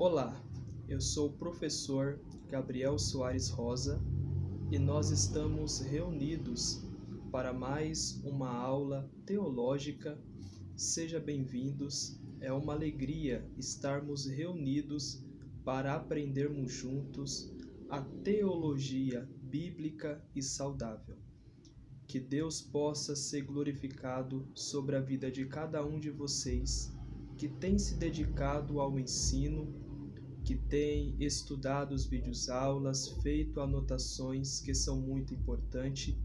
Olá, eu sou o professor Gabriel Soares Rosa e nós estamos reunidos para mais uma aula teológica. Seja bem-vindos, é uma alegria estarmos reunidos para aprendermos juntos a teologia bíblica e saudável. Que Deus possa ser glorificado sobre a vida de cada um de vocês que tem se dedicado ao ensino, que tem estudado os vídeos-aulas, feito anotações que são muito importantes.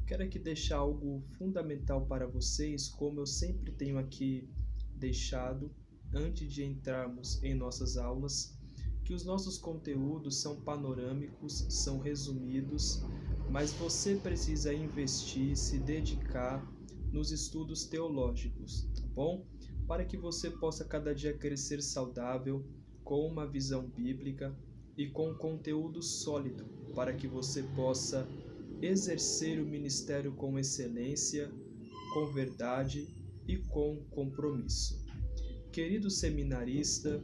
Quero aqui deixar algo fundamental para vocês, como eu sempre tenho aqui deixado, antes de entrarmos em nossas aulas, que os nossos conteúdos são panorâmicos, são resumidos, mas você precisa investir, se dedicar nos estudos teológicos, tá bom? Para que você possa cada dia crescer saudável, com uma visão bíblica e com conteúdo sólido, para que você possa exercer o ministério com excelência, com verdade e com compromisso. Querido seminarista,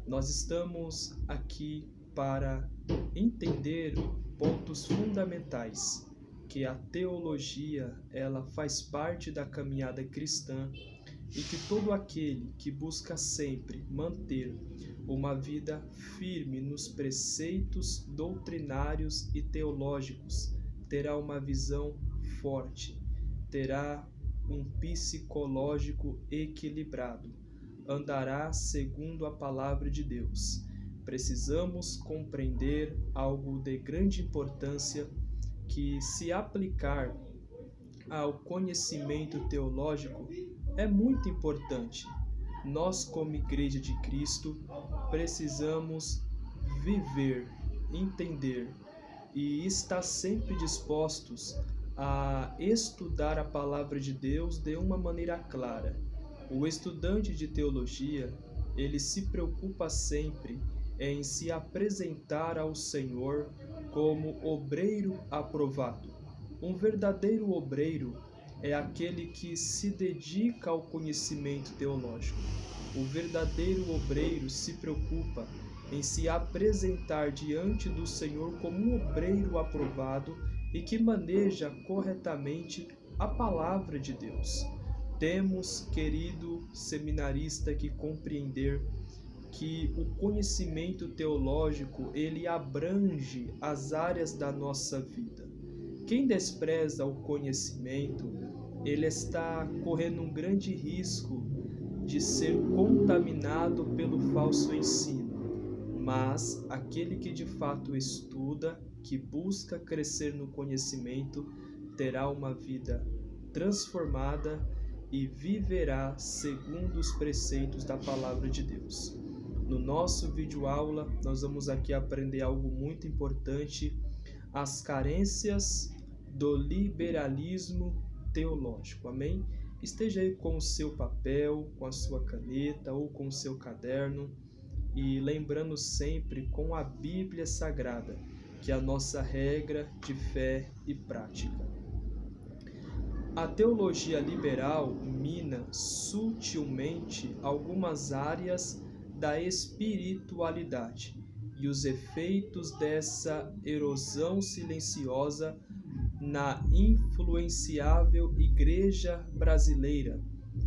nós estamos aqui para entender pontos fundamentais, que a teologia ela faz parte da caminhada cristã e que todo aquele que busca sempre manter uma vida firme nos preceitos doutrinários e teológicos terá uma visão forte, terá um psicológico equilibrado, andará segundo a palavra de Deus. Precisamos compreender algo de grande importância que, se aplicar ao conhecimento teológico, é muito importante. Nós, como Igreja de Cristo, precisamos viver, entender e estar sempre dispostos a estudar a palavra de Deus de uma maneira clara. O estudante de teologia, ele se preocupa sempre em se apresentar ao Senhor como obreiro aprovado. Um verdadeiro obreiro é aquele que se dedica ao conhecimento teológico. O verdadeiro obreiro se preocupa em se apresentar diante do Senhor como um obreiro aprovado e que maneja corretamente a palavra de Deus. Temos, querido seminarista, que compreender que o conhecimento teológico ele abrange as áreas da nossa vida. Quem despreza o conhecimento, ele está correndo um grande risco de ser contaminado pelo falso ensino. Mas aquele que de fato estuda, que busca crescer no conhecimento, terá uma vida transformada e viverá segundo os preceitos da palavra de Deus. No nosso vídeo aula, nós vamos aqui aprender algo muito importante: as carências do liberalismo teológico. Amém? Esteja aí com o seu papel, com a sua caneta ou com o seu caderno e lembrando sempre com a Bíblia Sagrada, que é a nossa regra de fé e prática. A teologia liberal mina sutilmente algumas áreas da espiritualidade e os efeitos dessa erosão silenciosa na influenciável igreja brasileira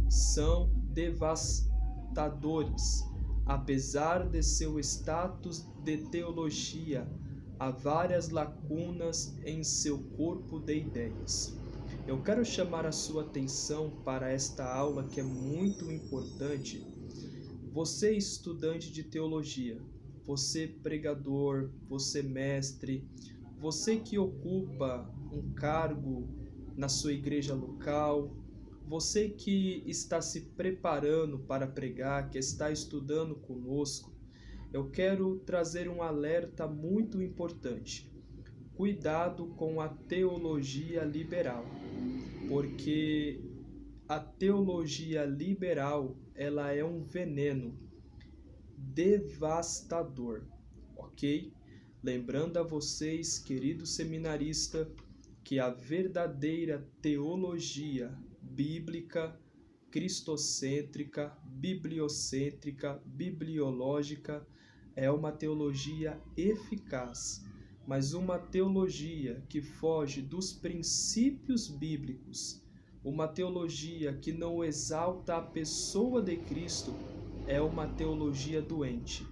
são devastadores. Apesar de seu status de teologia, há várias lacunas em seu corpo de ideias. Eu quero chamar a sua atenção para esta aula que é muito importante. Você, estudante de teologia, você pregador, você mestre, você que ocupa um cargo na sua igreja local, você que está se preparando para pregar, que está estudando conosco, eu quero trazer um alerta muito importante. Cuidado com a teologia liberal, porque a teologia liberal, ela é um veneno devastador, ok? Lembrando a vocês, querido seminarista, que a verdadeira teologia bíblica cristocêntrica, bibliocêntrica, bibliológica. É uma teologia eficaz, mas uma teologia que foge dos princípios bíblicos, uma teologia que não exalta a pessoa de Cristo, é uma teologia doente.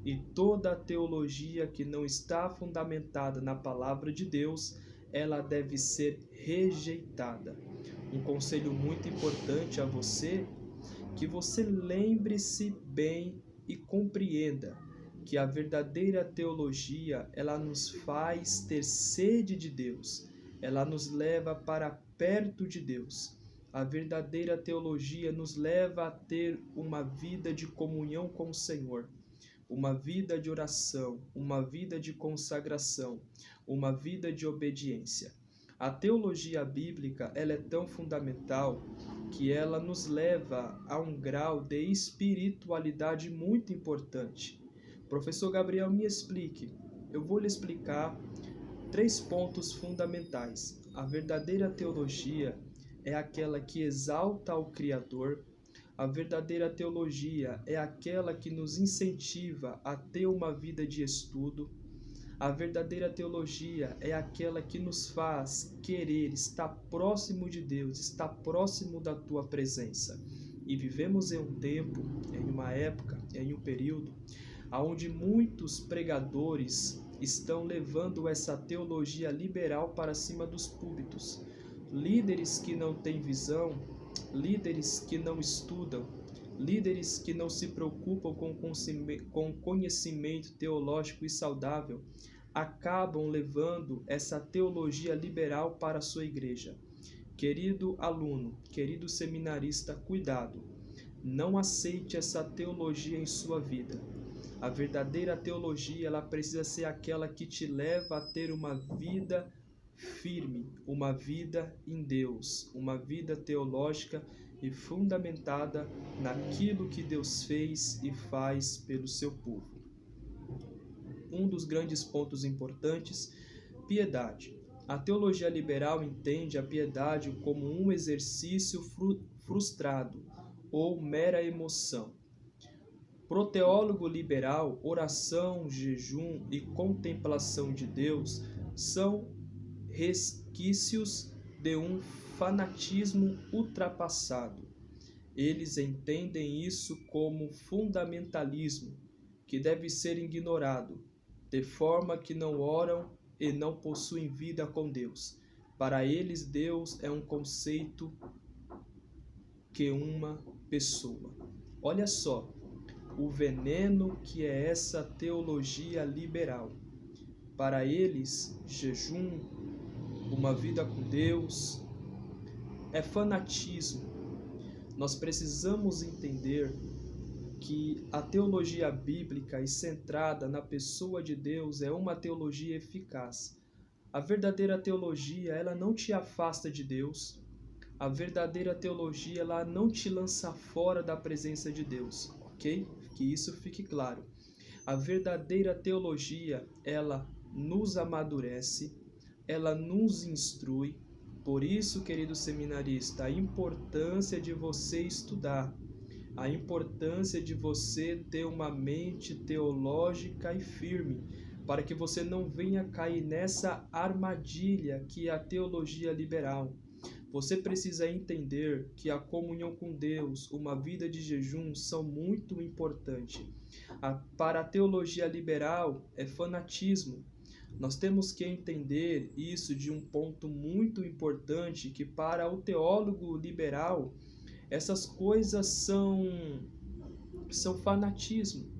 E toda teologia que não está fundamentada na palavra de Deus, ela deve ser rejeitada. Um conselho muito importante a você, que você lembre-se bem e compreenda que a verdadeira teologia, ela nos faz ter sede de Deus, ela nos leva para perto de Deus. A verdadeira teologia nos leva a ter uma vida de comunhão com o Senhor, uma vida de oração, uma vida de consagração, uma vida de obediência. A teologia bíblica, ela é tão fundamental que ela nos leva a um grau de espiritualidade muito importante. Professor Gabriel, me explique. Eu vou lhe explicar 3 pontos fundamentais. A verdadeira teologia é aquela que exalta o Criador. A verdadeira teologia é aquela que nos incentiva a ter uma vida de estudo. A verdadeira teologia é aquela que nos faz querer estar próximo de Deus, estar próximo da tua presença. E vivemos em um tempo, em uma época, em um período, onde muitos pregadores estão levando essa teologia liberal para cima dos púlpitos. Líderes que não têm visão, líderes que não estudam, líderes que não se preocupam com conhecimento teológico e saudável, acabam levando essa teologia liberal para a sua igreja. Querido aluno, querido seminarista, cuidado! Não aceite essa teologia em sua vida. A verdadeira teologia, ela precisa ser aquela que te leva a ter uma vida firme, uma vida em Deus, uma vida teológica e fundamentada naquilo que Deus fez e faz pelo seu povo. Um dos grandes pontos importantes, piedade. A teologia liberal entende a piedade como um exercício frustrado ou mera emoção. Pro teólogo liberal, oração, jejum e contemplação de Deus são resquícios de um fanatismo ultrapassado. Eles entendem isso como fundamentalismo, que deve ser ignorado, de forma que não oram e não possuem vida com Deus. Para eles, Deus é um conceito que uma pessoa. Olha só o veneno que é essa teologia liberal. Para eles, jejum, uma vida com Deus, é fanatismo. Nós precisamos entender que a teologia bíblica e centrada na pessoa de Deus é uma teologia eficaz. A verdadeira teologia, ela não te afasta de Deus. A verdadeira teologia, ela não te lança fora da presença de Deus, ok? Que isso fique claro. A verdadeira teologia, ela nos amadurece, ela nos instrui. Por isso, querido seminarista, a importância de você estudar, a importância de você ter uma mente teológica e firme, para que você não venha cair nessa armadilha que é a teologia liberal. Você precisa entender que a comunhão com Deus, uma vida de jejum, são muito importantes. Para a teologia liberal, é fanatismo. Nós temos que entender isso de um ponto muito importante, que para o teólogo liberal, essas coisas são fanatismo.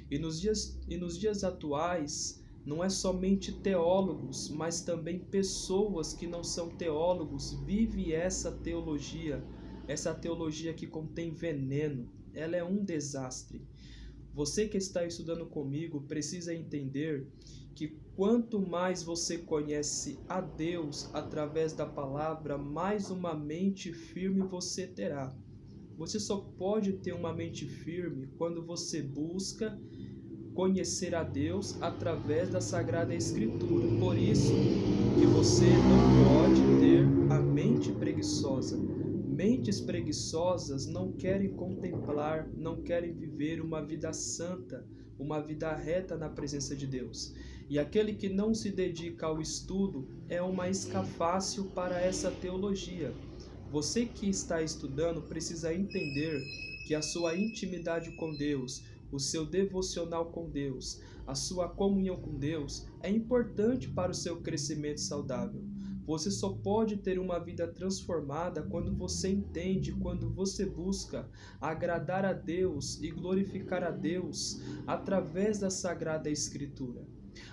E nos dias atuais, não é somente teólogos, mas também pessoas que não são teólogos vivem essa teologia que contém veneno. Ela é um desastre. Você que está estudando comigo precisa entender que quanto mais você conhece a Deus através da palavra, mais uma mente firme você terá. Você só pode ter uma mente firme quando você busca conhecer a Deus através da Sagrada Escritura. Por isso que você não pode ter a mente preguiçosa. Mentes preguiçosas não querem contemplar, não querem viver uma vida santa, uma vida reta na presença de Deus. E aquele que não se dedica ao estudo é uma isca fácil para essa teologia. Você que está estudando precisa entender que a sua intimidade com Deus, o seu devocional com Deus, a sua comunhão com Deus é importante para o seu crescimento saudável. Você só pode ter uma vida transformada quando você entende, quando você busca agradar a Deus e glorificar a Deus através da Sagrada Escritura.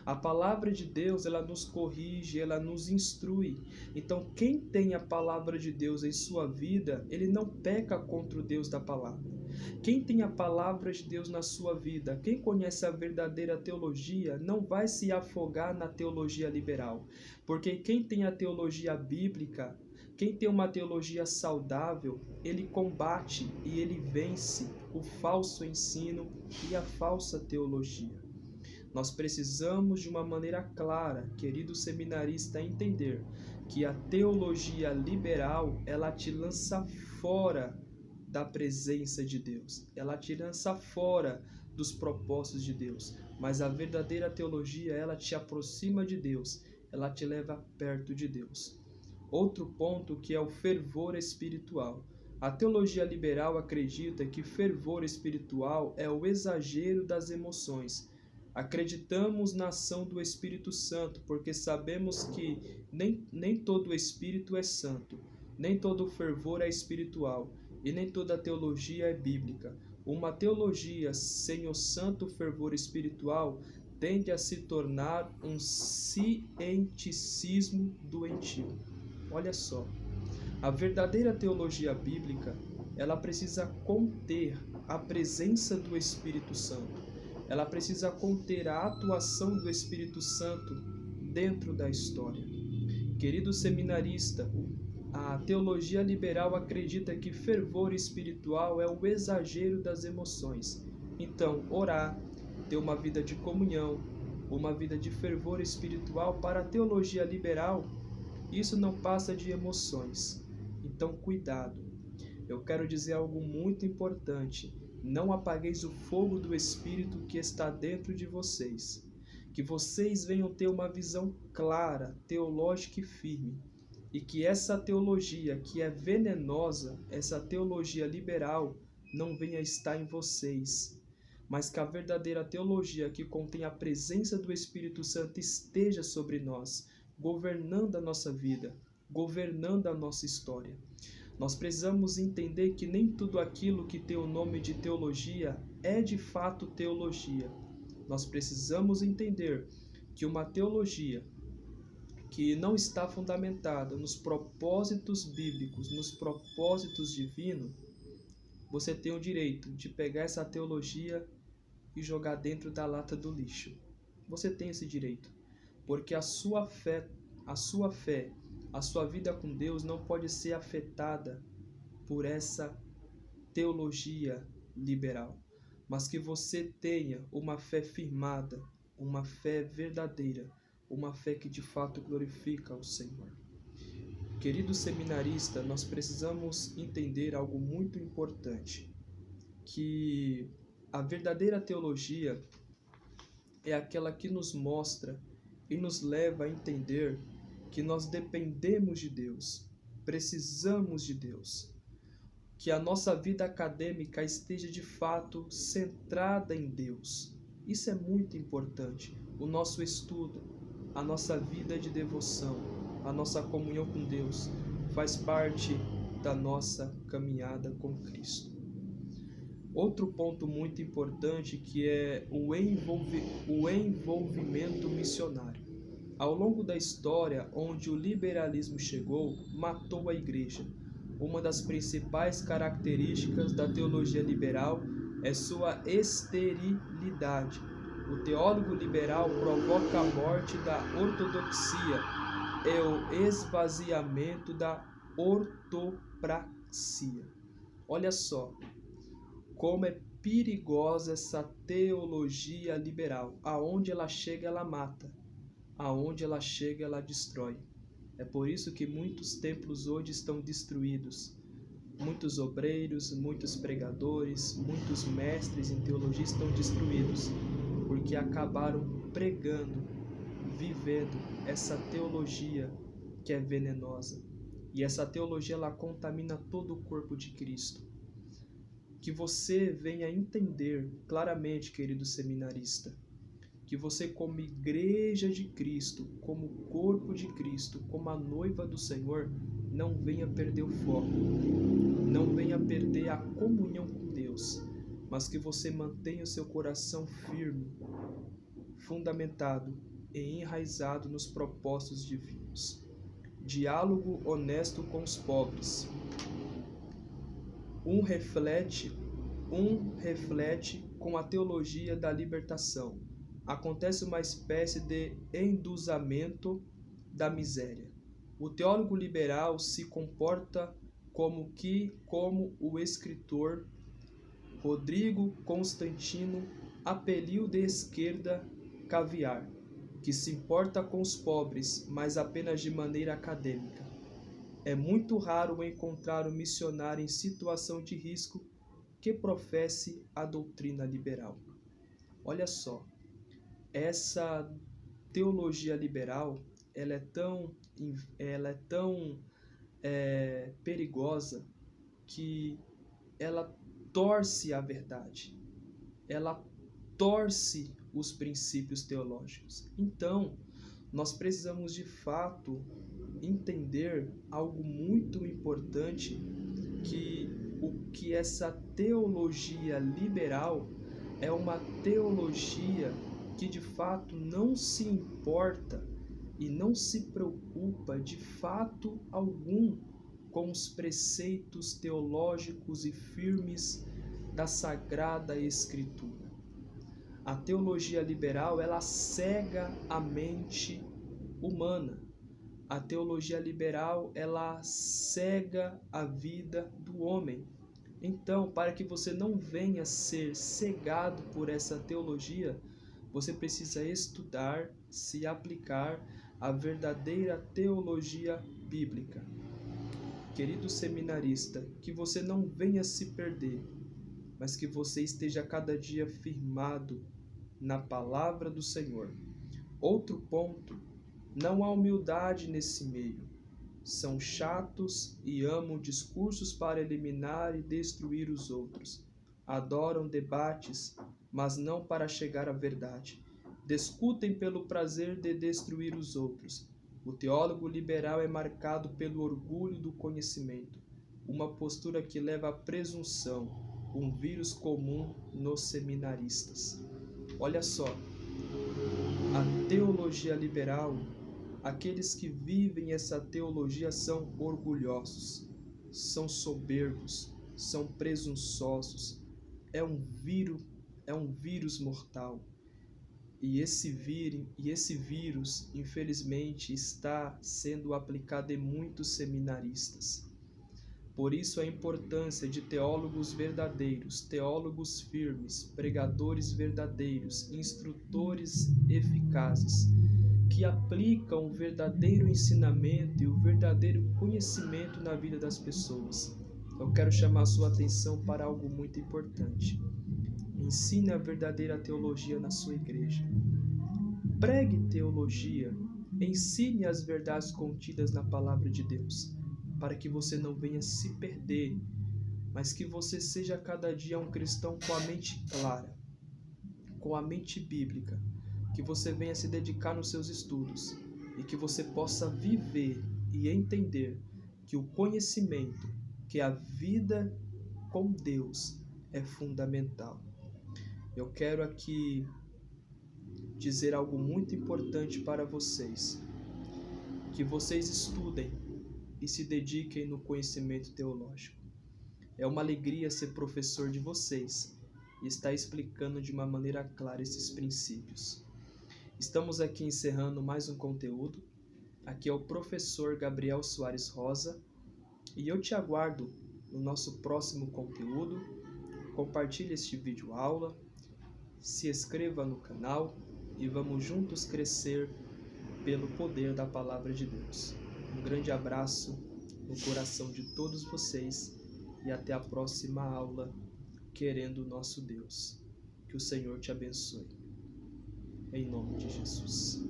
A palavra de Deus, ela nos corrige, ela nos instrui. Então, quem tem a palavra de Deus em sua vida, ele não peca contra o Deus da palavra. Quem tem a palavra de Deus na sua vida, quem conhece a verdadeira teologia, não vai se afogar na teologia liberal. Porque quem tem a teologia bíblica, quem tem uma teologia saudável, ele combate e ele vence o falso ensino e a falsa teologia. Nós precisamos de uma maneira clara, querido seminarista, entender que a teologia liberal, ela te lança fora da presença de Deus. Ela te lança fora dos propósitos de Deus. Mas a verdadeira teologia, ela te aproxima de Deus. Ela te leva perto de Deus. Outro ponto que é o fervor espiritual. A teologia liberal acredita que fervor espiritual é o exagero das emoções. Acreditamos na ação do Espírito Santo, porque sabemos que nem todo Espírito é santo, nem todo fervor é espiritual, e nem toda teologia é bíblica. Uma teologia sem o santo fervor espiritual tende a se tornar um cienticismo doentio. Olha só, a verdadeira teologia bíblica, ela precisa conter a presença do Espírito Santo. Ela precisa conter a atuação do Espírito Santo dentro da história. Querido seminarista, a teologia liberal acredita que fervor espiritual é o exagero das emoções. Então, orar, ter uma vida de comunhão, uma vida de fervor espiritual para a teologia liberal, isso não passa de emoções. Então, cuidado. Eu quero dizer algo muito importante. Não apagueis o fogo do Espírito que está dentro de vocês. Que vocês venham ter uma visão clara, teológica e firme. E que essa teologia que é venenosa, essa teologia liberal, não venha estar em vocês. Mas que a verdadeira teologia que contém a presença do Espírito Santo esteja sobre nós, governando a nossa vida, governando a nossa história. Nós precisamos entender que nem tudo aquilo que tem o nome de teologia é de fato teologia. Nós precisamos entender que uma teologia que não está fundamentada nos propósitos bíblicos, nos propósitos divinos, você tem o direito de pegar essa teologia e jogar dentro da lata do lixo. Você tem esse direito, porque a sua fé, a sua vida com Deus não pode ser afetada por essa teologia liberal, mas que você tenha uma fé firmada, uma fé verdadeira, uma fé que de fato glorifica ao Senhor. Querido seminarista, nós precisamos entender algo muito importante, que a verdadeira teologia é aquela que nos mostra e nos leva a entender que nós dependemos de Deus, precisamos de Deus, que a nossa vida acadêmica esteja de fato centrada em Deus. Isso é muito importante. O nosso estudo, a nossa vida de devoção, a nossa comunhão com Deus faz parte da nossa caminhada com Cristo. Outro ponto muito importante que é o envolvimento missionário. Ao longo da história, onde o liberalismo chegou, matou a igreja. Uma das principais características da teologia liberal é sua esterilidade. O teólogo liberal provoca a morte da ortodoxia e o esvaziamento da ortopraxia. Olha só como é perigosa essa teologia liberal. Aonde ela chega, ela mata. Aonde ela chega, ela destrói. É por isso que muitos templos hoje estão destruídos, muitos obreiros, muitos pregadores, muitos mestres em teologia estão destruídos, porque acabaram pregando, vivendo essa teologia que é venenosa. E essa teologia, ela contamina todo o corpo de Cristo. Que você venha entender claramente, querido seminarista, que você, como igreja de Cristo, como corpo de Cristo, como a noiva do Senhor, não venha perder o foco, não venha perder a comunhão com Deus, mas que você mantenha o seu coração firme, fundamentado e enraizado nos propósitos divinos. Diálogo honesto com os pobres. Um reflete com a teologia da libertação. Acontece uma espécie de endeusamento da miséria. O teólogo liberal se comporta como o escritor Rodrigo Constantino apeliu de esquerda caviar, que se importa com os pobres, mas apenas de maneira acadêmica. É muito raro encontrar um missionário em situação de risco que professe a doutrina liberal. Olha só, essa teologia liberal, ela é tão perigosa que ela torce a verdade, ela torce os princípios teológicos. Então, nós precisamos de fato entender algo muito importante, que essa teologia liberal é uma teologia que de fato não se importa e não se preocupa de fato algum com os preceitos teológicos e firmes da Sagrada Escritura. A teologia liberal, ela cega a mente humana. A teologia liberal, ela cega a vida do homem. Então, para que você não venha ser cegado por essa teologia, você precisa estudar, se aplicar à verdadeira teologia bíblica. Querido seminarista, que você não venha se perder, mas que você esteja cada dia firmado na palavra do Senhor. Outro ponto, não há humildade nesse meio. São chatos e amam discursos para eliminar e destruir os outros. Adoram debates, mas não para chegar à verdade. Discutem pelo prazer de destruir os outros. O teólogo liberal é marcado pelo orgulho do conhecimento, uma postura que leva à presunção, um vírus comum nos seminaristas. Olha só, a teologia liberal, aqueles que vivem essa teologia são orgulhosos, são soberbos, são presunçosos. É um vírus mortal. E esse vírus, infelizmente, está sendo aplicado em muitos seminaristas. Por isso a importância de teólogos verdadeiros, teólogos firmes, pregadores verdadeiros, instrutores eficazes, que aplicam o verdadeiro ensinamento e o verdadeiro conhecimento na vida das pessoas. Eu quero chamar a sua atenção para algo muito importante. Ensine a verdadeira teologia na sua igreja. Pregue teologia, ensine as verdades contidas na palavra de Deus, para que você não venha se perder, mas que você seja cada dia um cristão com a mente clara, com a mente bíblica, que você venha se dedicar nos seus estudos e que você possa viver e entender que o conhecimento, que a vida com Deus é fundamental. Eu quero aqui dizer algo muito importante para vocês, que vocês estudem e se dediquem no conhecimento teológico. É uma alegria ser professor de vocês e estar explicando de uma maneira clara esses princípios. Estamos aqui encerrando mais um conteúdo. Aqui é o professor Gabriel Soares Rosa e eu te aguardo no nosso próximo conteúdo. Compartilhe este vídeo aula, se inscreva no canal e vamos juntos crescer pelo poder da Palavra de Deus. Um grande abraço no coração de todos vocês e até a próxima aula, querendo o nosso Deus. Que o Senhor te abençoe. Em nome de Jesus.